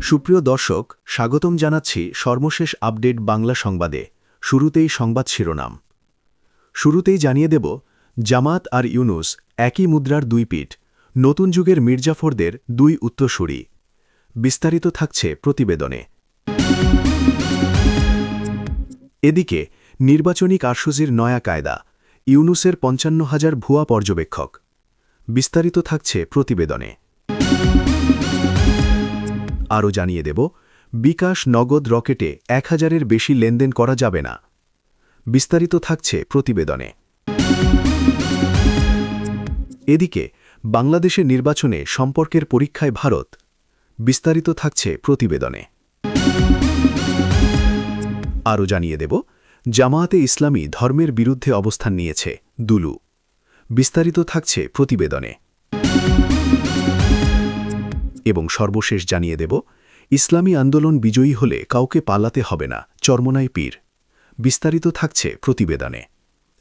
সুপ্রিয় দর্শক, স্বাগতম জানাচ্ছি সর্বশেষ আপডেট বাংলা সংবাদে। শুরুতেই সংবাদ শিরোনাম। শুরুতেই জানিয়ে দেব, জামাত আর ইউনুস একই মুদ্রার দুই পিঠ, নতুন যুগের মির্জাফরদের দুই উত্তরসূরি। বিস্তারিত থাকছে প্রতিবেদনে। এদিকে নির্বাচনী কারসুজির নয়া কায়দা, ইউনুসের ৫৫,০০০ ভুয়া পর্যবেক্ষক। বিস্তারিত থাকছে প্রতিবেদনে। আরও জানিয়ে দেব, বিকাশ নগদ রকেটে ১,০০০-এর বেশি লেনদেন করা যাবে না। বিস্তারিত থাকছে প্রতিবেদনে। এদিকে বাংলাদেশের নির্বাচনে সম্পর্কের পরীক্ষায় ভারত। বিস্তারিত থাকছে প্রতিবেদনে। আরও জানিয়ে দেব, জামায়াতে ইসলামী ধর্মের বিরুদ্ধে অবস্থান নিয়েছে দুলু। বিস্তারিত থাকছে প্রতিবেদনে। এবং সর্বশেষ জানিয়ে দেব, ইসলামী আন্দোলন বিজয়ী হলে কাউকে পালাতে হবে না, চরমোনাই পীর। বিস্তারিত থাকছে প্রতিবেদনে।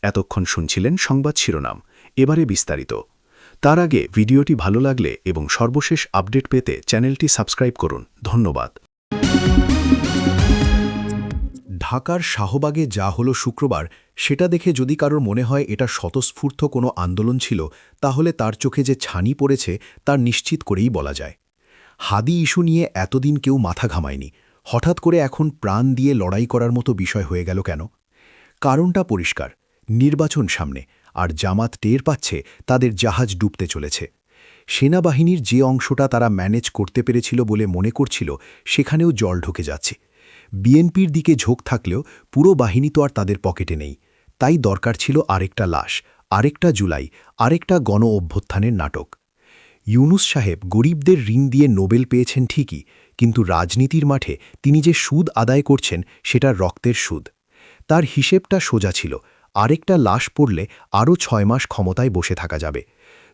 এতক্ষণ শুনছিলেন সংবাদ শিরোনাম, এবারে বিস্তারিত। তার আগে ভিডিওটি ভালো লাগলে এবং সর্বশেষ আপডেট পেতে চ্যানেলটি সাবস্ক্রাইব করুন। ধন্যবাদ। ঢাকার শাহবাগে যা হলো শুক্রবার, সেটা দেখে যদি কারোর মনে হয় এটা স্বতঃস্ফূর্ত কোনো আন্দোলন ছিল, তাহলে তার চোখে যে ছানি পড়েছে তার নিশ্চিত করেই বলা যায়। হাদি ইস্যু নিয়ে এতদিন কেউ মাথা ঘামায়নি, হঠাৎ করে এখন প্রাণ দিয়ে লড়াই করার মতো বিষয় হয়ে গেল কেন? কারণটা পরিষ্কার, নির্বাচন সামনে, আর জামাত টের পাচ্ছে তাদের জাহাজ ডুবতে চলেছে। সেনাবাহিনীর যে অংশটা তারা ম্যানেজ করতে পেরেছিল বলে মনে করছিল, সেখানেও জল ঢুকে যাচ্ছে। বিএনপির দিকে ঝোঁক থাকলেও পুরো বাহিনী তো আর তাদের পকেটে নেই। তাই দরকার ছিল আরেকটা লাশ, আরেকটা জুলাই, আরেকটা গণ অভ্যুত্থানের নাটক। ইউনুস সাহেব গরিবদের ঋণ দিয়ে নোবেল পেয়েছেন ঠিকই, কিন্তু রাজনীতির মাঠে তিনি যে সুদ আদায় করছেন সেটা রক্তের সুদ। তার হিসেবটা সোজা ছিল, আরেকটা লাশ পড়লে আরও ৬ মাস ক্ষমতায় বসে থাকা যাবে।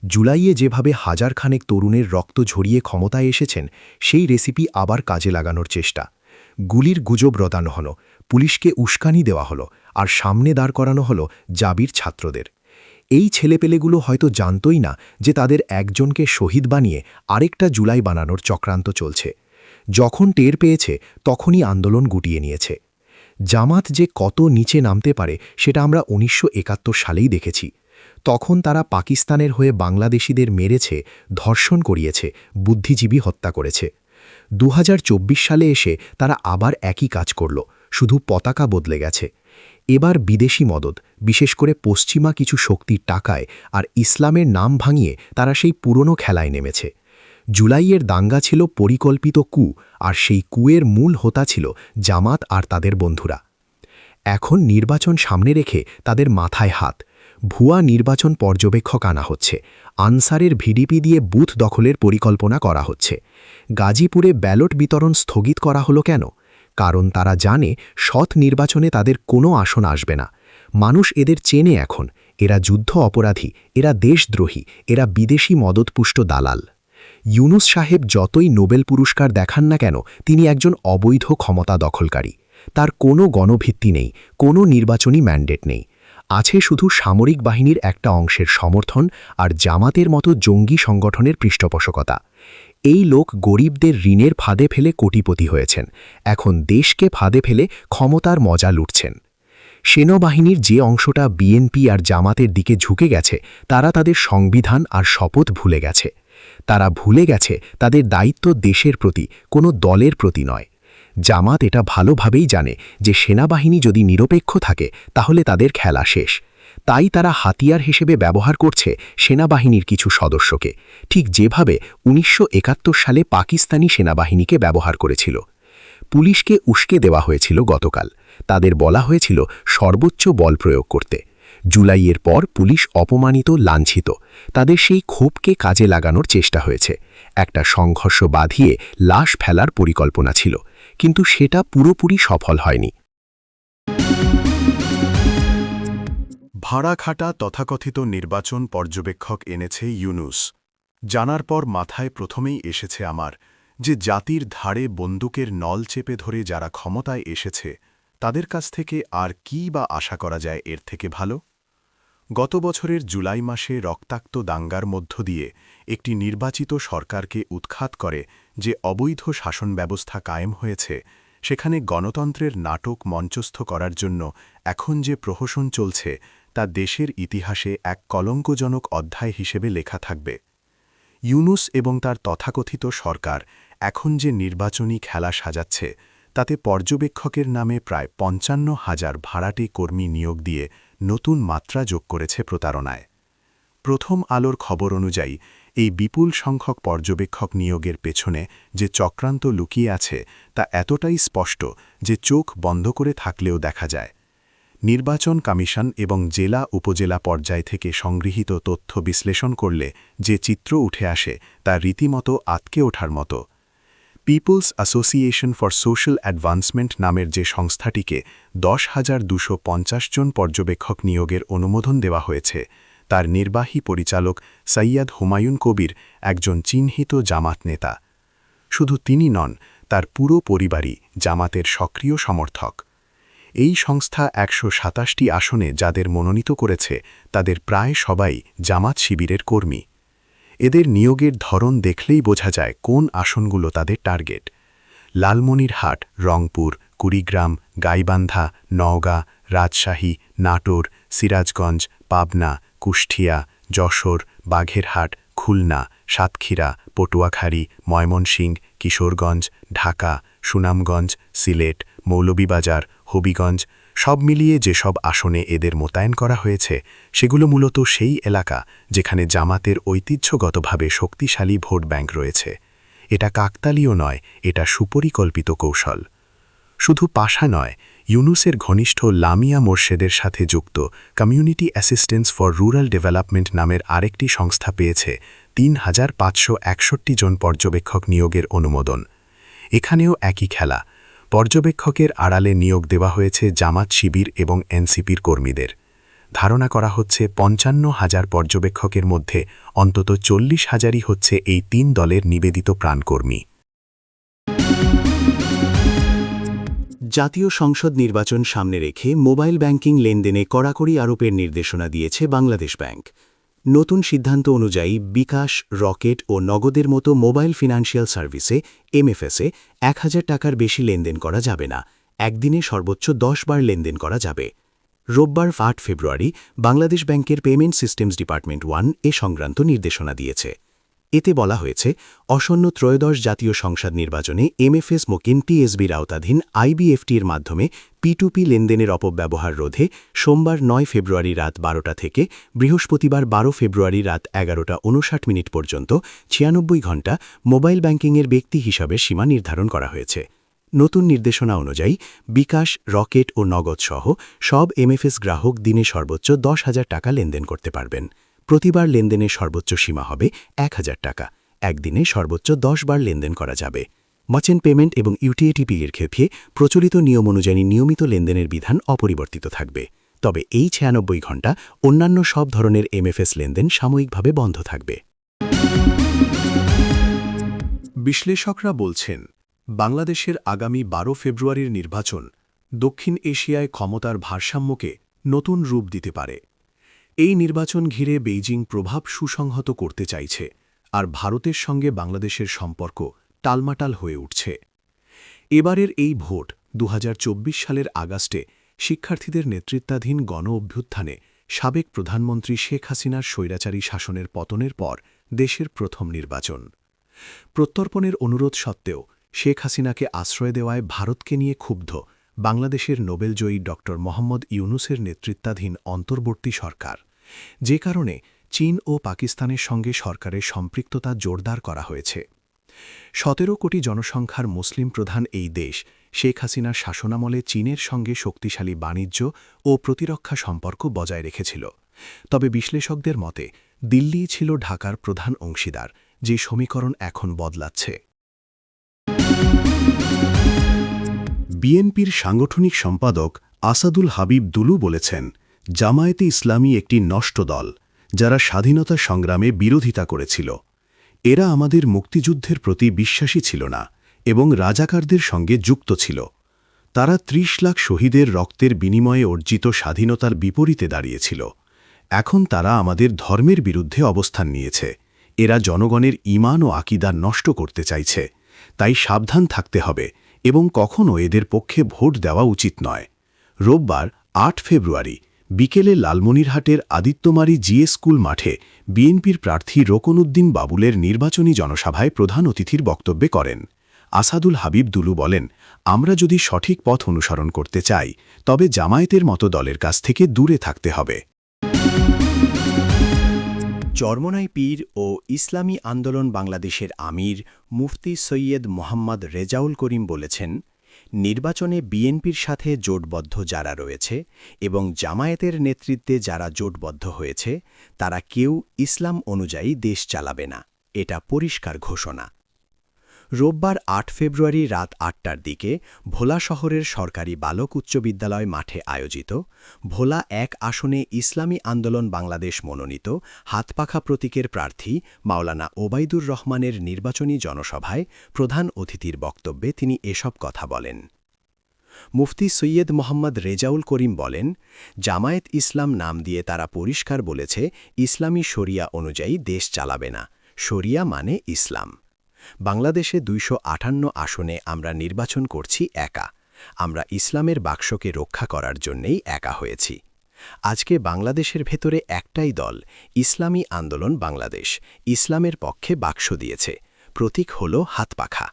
জুলাইয়ে যেভাবে হাজারখানেক তরুণের রক্ত ঝরিয়ে ক্ষমতায় এসেছেন, সেই রেসিপি আবার কাজে লাগানোর চেষ্টা। গুলির গুজব রটানো হলো, পুলিশকে উস্কানি দেওয়া হলো, আর সামনে দাঁড় করানো হলো জাবির ছাত্রদের। এই ছেলেপেলেগুলো হয়তো জানতই না যে তাদের একজনকে শহীদ বানিয়ে আরেকটা জুলাই বানানোর চক্রান্ত চলছে। যখন টের পেয়েছে, তখনই আন্দোলন গুটিয়ে নিয়েছে। জামাত যে কত নিচে নামতে পারে সেটা আমরা ১৯৭১ সালেই দেখেছি। তখন তারা পাকিস্তানের হয়ে বাংলাদেশিদের মেরেছে, ধর্ষণ করিয়েছে, বুদ্ধিজীবী হত্যা করেছে। ২০২৪ সালে এসে তারা আবার একই কাজ করল, শুধু পতাকা বদলে গেছে। এবার বিদেশি মদদ, বিশেষ করে পশ্চিমা কিছু শক্তির টাকায় আর ইসলামের নাম ভাঙিয়ে তারা সেই পুরনো খেলায় নেমেছে। জুলাইয়ের দাঙ্গা ছিল পরিকল্পিত কু, আর সেই কুয়ের মূল হোতা ছিল জামাত আর তাদের বন্ধুরা। এখন নির্বাচন সামনে রেখে তাদের মাথায় হাত। ভুয়া নির্বাচন পর্যবেক্ষক আনা হচ্ছে, আনসারের ভিডিপি দিয়ে বুথ দখলের পরিকল্পনা করা হচ্ছে। গাজীপুরে ব্যালট বিতরণ স্থগিত করা হলো কেন? কারণ তারা জানে সৎ নির্বাচনে তাদের কোনো আসন আসবে না। মানুষ এদের চেনে এখন, এরা যুদ্ধ অপরাধী, এরা দেশদ্রোহী, এরা বিদেশি মদতপুষ্ট দালাল। ইউনুস সাহেব যতই নোবেল পুরস্কার দেখান না কেন, তিনি একজন অবৈধ ক্ষমতা দখলকারী। তার কোনো গণভিত্তি নেই, কোনো নির্বাচনী ম্যান্ডেট নেই। আছে শুধু সামরিক বাহিনীর একটা অংশের সমর্থন আর জামাতের মতো জঙ্গি সংগঠনের পৃষ্ঠপোষকতা। এই লোক গরিবদের ঋণের ফাঁদে ফেলে কোটিপতি হয়েছেন, এখন দেশকে ফাঁদে ফেলে ক্ষমতার মজা লুটছেন। সেনাবাহিনীর যে অংশটা বিএনপি আর জামাতের দিকে ঝুঁকে গেছে, তারা তাদের সংবিধান আর শপথ ভুলে গেছে। তারা ভুলে গেছে তাদের দায়িত্ব দেশের প্রতি, কোনো দলের প্রতি নয়। জামাত এটা ভালোভাবেই জানে যে সেনাবাহিনী যদি নিরপেক্ষ থাকে তাহলে তাদের খেলা শেষ। তাই তারা হাতিয়ার হিসেবে ব্যবহার করছে সেনাবাহিনীর কিছু সদস্যকে, ঠিক যেভাবে ১৯৭১ সালে পাকিস্তানি সেনাবাহিনীকে ব্যবহার করেছিল। পুলিশকে উস্কে দেওয়া হয়েছিল গতকাল, তাদের বলা হয়েছিল সর্বোচ্চ বল প্রয়োগ করতে। জুলাইয়ের পর পুলিশ অপমানিত, লাঞ্ছিত, তাদের সেই ক্ষোভকে কাজে লাগানোর চেষ্টা হয়েছে। একটা সংঘর্ষ বাঁধিয়ে লাশ ফেলার পরিকল্পনা ছিল, কিন্তু সেটা পুরোপুরি সফল হয়নি। ভাড়া খাটা তথাকথিত নির্বাচন পর্যবেক্ষক এনেছে ইউনুস। জানার পর মাথায় প্রথমেই এসেছে আমার, যে জাতির ধারে বন্দুকের নল চেপে ধরে যারা ক্ষমতায় এসেছে, তাদের কাছ থেকে আর কী বা আশা করা যায় এর থেকে ভালো? গত বছরের জুলাই মাসে রক্তাক্ত দাঙ্গার মধ্য দিয়ে একটি নির্বাচিত সরকারকে উৎখাত করে যে অবৈধ শাসন ব্যবস্থা কায়েম হয়েছে, সেখানে গণতন্ত্রের নাটক মঞ্চস্থ করার জন্য এখন যে প্রহসন চলছে তা দেশের ইতিহাসে এক কলঙ্কজনক অধ্যায় হিসেবে লেখা থাকবে। ইউনুস এবং তার তথাকথিত সরকার এখন যে নির্বাচনী খেলা সাজাচ্ছে, তাতে পর্যবেক্ষকের নামে প্রায় ৫৫,০০০ ভাড়াটে কর্মী নিয়োগ দিয়ে নতুন মাত্রা যোগ করেছে প্রতারণায়। প্রথম আলোর খবর অনুযায়ী এই বিপুল সংখ্যক পর্যবেক্ষক নিয়োগের পেছনে যে চক্রান্ত লুকিয়ে আছে তা এতটাই স্পষ্ট যে চোখ বন্ধ করে থাকলেও দেখা যায়। নির্বাচন কমিশন এবং জেলা উপজেলা পর্যায় থেকে সংগৃহীত তথ্য বিশ্লেষণ করলে যে চিত্র উঠে আসে তা রীতিমতো আঁতকে ওঠার মতো। People's Association for Social Advancement নামের যে সংস্থাটিকে ১০,২৫০ জন পর্যবেক্ষক নিয়োগের অনুমোদন দেওয়া হয়েছে, তার নির্বাহী পরিচালক সৈয়দ হুমায়ুন কবির একজন চিহ্নিত জামাত নেতা। শুধু তিনি নন, তার পুরো পরিবারই জামাতের সক্রিয় সমর্থক। এই সংস্থা ১২৭টি আসনে যাদের মনোনীত করেছে তাদের প্রায় সবাই জামাত শিবিরের কর্মী। এদের নিয়োগের ধরন দেখলেই বোঝা যায় কোন আসনগুলো তাদের টার্গেট। লালমনিরহাট, রংপুর, কুড়িগ্রাম, গাইবান্ধা, নওগাঁ, রাজশাহী, নাটোর, সিরাজগঞ্জ, পাবনা, কুষ্টিয়া, যশোর, বাঘেরহাট, খুলনা, সাতক্ষীরা, পটুয়াখালী, ময়মনসিংহ, কিশোরগঞ্জ, ঢাকা, সুনামগঞ্জ, সিলেট, মৌলভীবাজার, হবিগঞ্জ সব মিলিয়ে যেসব আসনে এদের মোতায়েন করা হয়েছে সেগুলো মূলত সেই এলাকা যেখানে জামাতের ঐতিহ্যগতভাবে শক্তিশালী ভোট ব্যাংক রয়েছে। এটা কাকতালীয় নয়, এটা সুপরিকল্পিত কৌশল। শুধু পাশা নয়, ইউনুসের ঘনিষ্ঠ লামিয়া মোর্শেদের সাথে যুক্ত community assistance for rural development নামের আরেকটি সংস্থা পেয়েছে ৩,৫৬১ জন পর্যবেক্ষক নিয়োগের অনুমোদন। এখানেও একই খেলা। পর্যবেক্ষকের আড়ালে নিয়োগ দেওয়া হয়েছে জামাত শিবির এবং এনসিপির কর্মীদের। ধারণা করা হচ্ছে ৫৫,০০০ পর্যবেক্ষকের মধ্যে অন্তত ৪০,০০০ই হচ্ছে এই ৩ দলের নিবেদিত প্রাণকর্মী। জাতীয় সংসদ নির্বাচন সামনে রেখে মোবাইল ব্যাংকিং লেনদেনে কড়াকড়ি আরোপের নির্দেশনা দিয়েছে বাংলাদেশ ব্যাংক। নতুন সিদ্ধান্ত অনুযায়ী বিকাশ, রকেট ও নগদের মতো মোবাইল ফিনান্সিয়াল সার্ভিসে এমএফএসে ১,০০০ টাকার বেশি লেনদেন করা যাবে না। একদিনে সর্বোচ্চ ১০ বার লেনদেন করা যাবে। রোববার ৮ ফেব্রুয়ারি বাংলাদেশ ব্যাংকের পেমেন্ট সিস্টেমস ডিপার্টমেন্ট 1 এ সংক্রান্ত নির্দেশনা দিয়েছে। এতে বলা হয়েছে, আসন্ন ত্রয়োদশ জাতীয় সংসদ নির্বাচনে এমএফএস মোকিম টিএসবির আওতাধীন আইবিএফটির মাধ্যমে P2P লেনদেনের অপব্যবহার রোধে সোমবার ৯ ফেব্রুয়ারি রাত ১২টা থেকে বৃহস্পতিবার ১২ ফেব্রুয়ারি রাত ১১টা ৫৯ পর্যন্ত ৯৬ ঘণ্টা মোবাইল ব্যাংকিংয়ের ব্যক্তি হিসাবে সীমা নির্ধারণ করা হয়েছে। নতুন নির্দেশনা অনুযায়ী বিকাশ, রকেট ও নগদ সহ সব এমএফএস গ্রাহক দিনে সর্বোচ্চ ১০,০০০ টাকা লেনদেন করতে পারবেন। প্রতিবার লেনদেনের সর্বোচ্চ সীমা হবে ১,০০০ টাকা। একদিনে সর্বোচ্চ ১০ বার লেনদেন করা যাবে। মার্চেন্ট পেমেন্ট এবং ইউটিএটিপি এর ক্ষেত্রে প্রচলিত নিয়ম অনুযায়ী নিয়মিত লেনদেনের বিধান অপরিবর্তিত থাকবে। তবে এই ৯৬ ঘণ্টা অন্যান্য সব ধরনের এমএফএস লেনদেন সাময়িকভাবে বন্ধ থাকবে। বিশ্লেষকরা বলছেন, বাংলাদেশের আগামী ১২ ফেব্রুয়ারির নির্বাচন দক্ষিণ এশিয়ায় ক্ষমতার ভারসাম্যকে নতুন রূপ দিতে পারে। এই নির্বাচন ঘিরে বেইজিং প্রভাব সুসংহত করতে চাইছে, আর ভারতের সঙ্গে বাংলাদেশের সম্পর্ক টালমাটাল হয়ে উঠছে। এবারের এই ভোট ২০২৪ সালের আগস্টে শিক্ষার্থীদের নেতৃত্বাধীন গণ অভ্যুত্থানে সাবেক প্রধানমন্ত্রী শেখ হাসিনার স্বৈরাচারী শাসনের পতনের পর দেশের প্রথম নির্বাচন। প্রত্যর্পণের অনুরোধ সত্ত্বেও শেখ হাসিনাকে আশ্রয় দেওয়ায় ভারতকে নিয়ে ক্ষুব্ধ বাংলাদেশের নোবেলজয়ী ড. মোহাম্মদ ইউনুসের নেতৃত্বাধীন অন্তর্বর্তী সরকার, যে কারণে চীন ও পাকিস্তানের সঙ্গে সরকারের সম্পৃক্ততা জোরদার করা হয়েছে। ১৭ কোটি জনসংখ্যার মুসলিম প্রধান এই দেশ শেখ হাসিনার শাসনামলে চীনের সঙ্গে শক্তিশালী বাণিজ্য ও প্রতিরক্ষা সম্পর্ক বজায় রেখেছিল। তবে বিশ্লেষকদের মতে দিল্লিই ছিল ঢাকার প্রধান অংশীদার, যে সমীকরণ এখন বদলাচ্ছে। বিএনপির সাংগঠনিক সম্পাদক আসাদুল হাবিব দুলু বলেছেন, জামায়াতে ইসলামী একটি নষ্ট দল, যারা স্বাধীনতা সংগ্রামে বিরোধিতা করেছিল। এরা আমাদের মুক্তিযুদ্ধের প্রতি বিশ্বাসী ছিল না এবং রাজাকারদের সঙ্গে যুক্ত ছিল। তারা ৩০ লাখ শহীদের রক্তের বিনিময়ে অর্জিত স্বাধীনতার বিপরীতে দাঁড়িয়েছিল। এখন তারা আমাদের ধর্মের বিরুদ্ধে অবস্থান নিয়েছে। এরা জনগণের ঈমান ও আকীদা নষ্ট করতে চাইছে। তাই সাবধান থাকতে হবে এবং কখনও এদের পক্ষে ভোট দেওয়া উচিত নয়। রোববার ৮ ফেব্রুয়ারি বিকেলে লালমনিরহাটের আদিত্যমারী জিএ স্কুল মাঠে বিএনপির প্রার্থী রোকনউদ্দিন বাবুলের নির্বাচনী জনসভায় প্রধান অতিথির বক্তব্যে করেন। আসাদুল হাবিব দুলু বলেন, আমরা যদি সঠিক পথ অনুসরণ করতে চাই তবে জামায়াতের মতো দলের কাছ থেকে দূরে থাকতে হবে। চরমোনাই পীর ও ইসলামী আন্দোলন বাংলাদেশের আমির মুফতি সৈয়দ মোহাম্মদ রেজাউল করিম বলেছেন, নির্বাচনে বিএনপির সাথে জোটবদ্ধ যারা রয়েছে এবং জামায়াতের নেতৃত্বে যারা জোটবদ্ধ হয়েছে তারা কেউ ইসলাম অনুযায়ী দেশ চালাবে না, এটা পরিষ্কার ঘোষণা। রোববার ৮ ফেব্রুয়ারি রাত ৮টার দিকে ভোলা শহরের সরকারি বালক উচ্চ বিদ্যালয় মাঠে আয়োজিত ভোলা ১ আসনে ইসলামী আন্দোলন বাংলাদেশ মনোনীত হাতপাখা প্রতীকের প্রার্থী মাওলানা ওবায়দুর রহমানের নির্বাচনী জনসভায় প্রধান অতিথির বক্তব্যে তিনি এসব কথা বলেন। মুফতি সৈয়দ মোহাম্মদ রেজাউল করিম বলেন, জামায়াত ইসলাম নাম দিয়ে তারা পরিষ্কার বলেছে ইসলামী শরিয়া অনুযায়ী দেশ চালাবে না, শরিয়া মানে ইসলাম। বাংলাদেশে ২৫৮ আসনে আমরা নির্বাচন করছি একা, আমরা ইসলামের বাক্সকে রক্ষা করার জন্যেই একা হয়েছি। আজকে বাংলাদেশের ভেতরে একটাই দল, ইসলামী আন্দোলন বাংলাদেশ, ইসলামের পক্ষে বাক্স দিয়েছে, প্রতীক হল হাতপাখা।